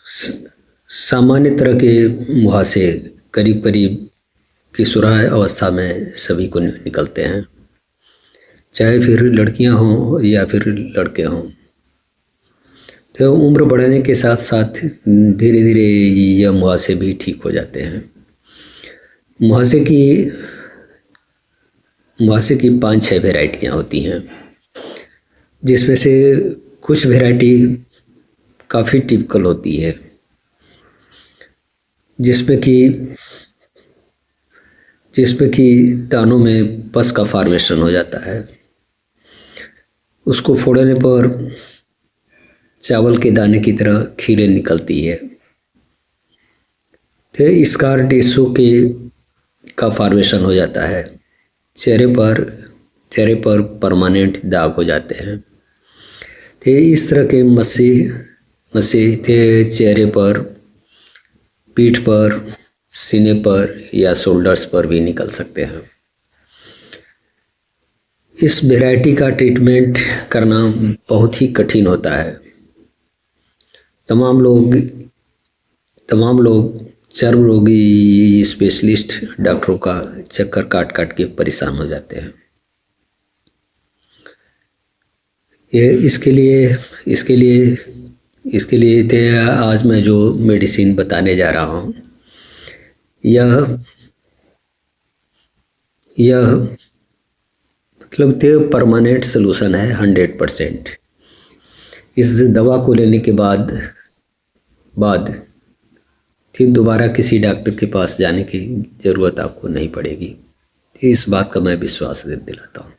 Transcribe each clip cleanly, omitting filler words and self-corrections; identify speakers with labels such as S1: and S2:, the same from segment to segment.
S1: स- सामान्य तरह के मुहासे करीब करीब की सुराह अवस्था में सभी को निकलते हैं, चाहे फिर लड़कियां हों या फिर लड़के हों। तो उम्र बढ़ने के साथ साथ धीरे धीरे यह मुहासे भी ठीक हो जाते हैं। मुहासे की मुहासे की 5-6 वेराइटियाँ होती हैं, जिसमें से कुछ वेराइटी काफ़ी टिपिकल होती है, जिसमें कि दानों में पस का फॉर्मेशन हो जाता है। उसको फोड़ने पर चावल के दाने की तरह खीरें निकलती है। तो स्कार टिश्यू का फॉर्मेशन हो जाता है। चेहरे पर परमानेंट दाग हो जाते हैं। तो इस तरह के मस्से चेहरे पर, पीठ पर, सीने पर या शोल्डर्स पर भी निकल सकते हैं। इस वैरायटी का ट्रीटमेंट करना बहुत ही कठिन होता है। तमाम लोग चर्म रोगी स्पेशलिस्ट डॉक्टरों का चक्कर काट काट के परेशान हो जाते हैं। इसके लिए आज मैं जो मेडिसिन बताने जा रहा हूँ, यह मतलब परमानेंट सलूशन है 100%। इस दवा को लेने के बाद फिर दोबारा किसी डॉक्टर के पास जाने की ज़रूरत आपको नहीं पड़ेगी। इस बात का मैं विश्वास दिलाता हूँ।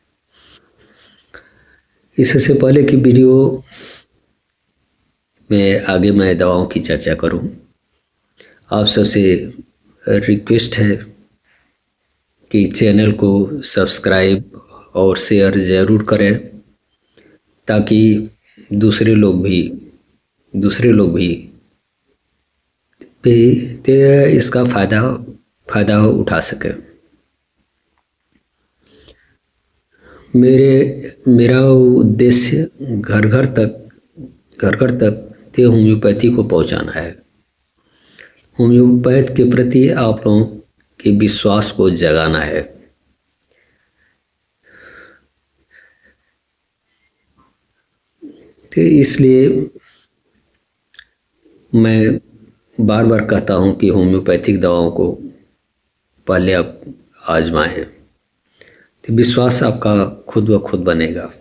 S1: इससे पहले कि वीडियो में आगे मैं दवाओं की चर्चा करूँ, आप सबसे रिक्वेस्ट है कि चैनल को सब्सक्राइब और शेयर ज़रूर करें, ताकि दूसरे लोग भी इसका फ़ायदा उठा सकें। मेरा उद्देश्य घर घर तक होम्योपैथी को पहुंचाना है। होम्योपैथ के प्रति आप लोगों के विश्वास को जगाना है। तो इसलिए मैं बार बार कहता हूं कि होम्योपैथिक दवाओं को पहले आप आजमाएं, तो विश्वास आपका खुद ब खुद बनेगा।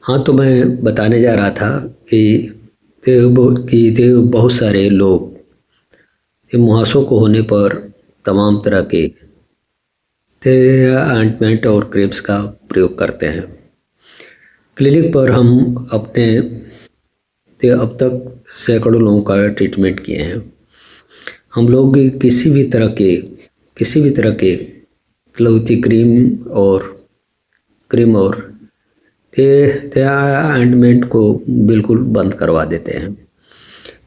S1: हाँ, तो मैं बताने जा रहा था कि बहुत सारे लोग मुहासों को होने पर तमाम तरह के ऑइंटमेंट और क्रीम्स का प्रयोग करते हैं। क्लिनिक पर हम अब तक सैकड़ों लोगों का ट्रीटमेंट किए हैं। हम लोग किसी भी तरह के लघुती क्रीम और ऑइंटमेंट को बिल्कुल बंद करवा देते हैं,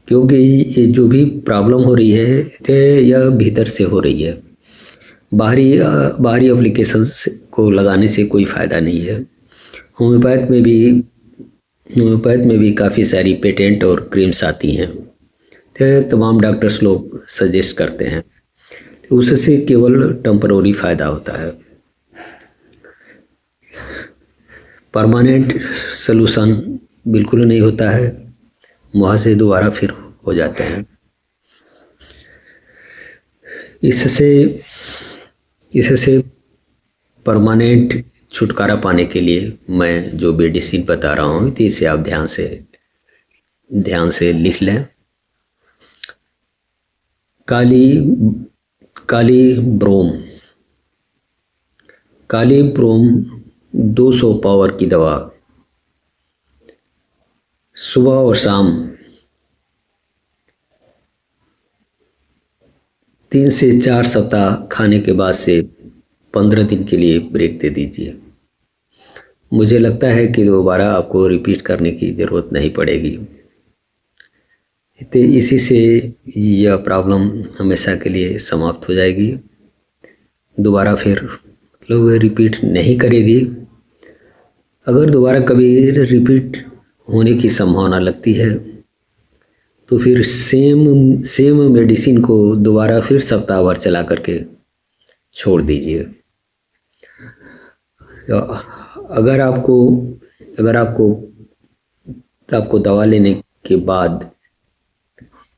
S1: क्योंकि ये जो भी प्रॉब्लम हो रही है यह भीतर से हो रही है। बाहरी एप्लीकेशंस को लगाने से कोई फ़ायदा नहीं है। होम्योपैथ में भी काफ़ी सारी पेटेंट और क्रीम्स आती हैं, तो तमाम डॉक्टर्स लोग सजेस्ट करते हैं, उससे केवल टेम्पररी फ़ायदा होता है। परमानेंट सलूशन बिल्कुल नहीं होता है, मुहासे दोबारा फिर हो जाते हैं। इससे परमानेंट छुटकारा पाने के लिए मैं जो मेडिसिन बता रहा हूँ, तो इसे आप ध्यान से लिख लें। काली ब्रोम 200 पावर की दवा सुबह और शाम 3 से 4 सप्ताह खाने के बाद से 15 दिन के लिए ब्रेक दे दीजिए। मुझे लगता है कि दोबारा आपको रिपीट करने की ज़रूरत नहीं पड़ेगी। तो इसी से यह प्रॉब्लम हमेशा के लिए समाप्त हो जाएगी। दोबारा फिर मतलब रिपीट नहीं करेगी। अगर दोबारा कभी रिपीट होने की संभावना लगती है, तो फिर सेम सेम मेडिसिन को दोबारा फिर सप्ताह भर चला करके छोड़ दीजिए। अगर आपको अगर आपको आपको दवा लेने के बाद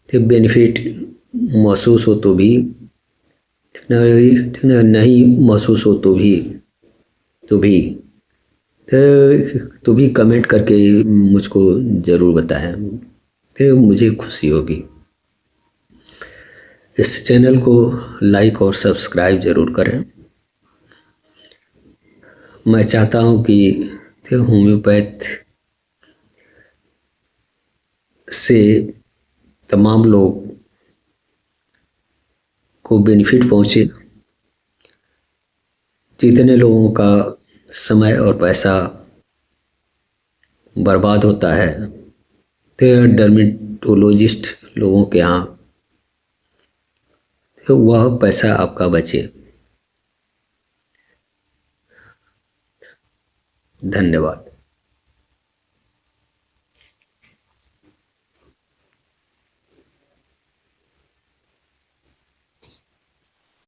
S1: बेनिफिट महसूस हो तो भी, नहीं महसूस हो तो भी कमेंट करके मुझको ज़रूर बताएं, तो मुझे खुशी होगी। इस चैनल को लाइक और सब्सक्राइब ज़रूर करें। मैं चाहता हूँ कि होम्योपैथ से तमाम लोग को बेनिफिट पहुँचे। जितने लोगों का समय और पैसा बर्बाद होता है तो डर्मेटोलॉजिस्ट लोगों के यहाँ, तो वह पैसा आपका बचे। धन्यवाद।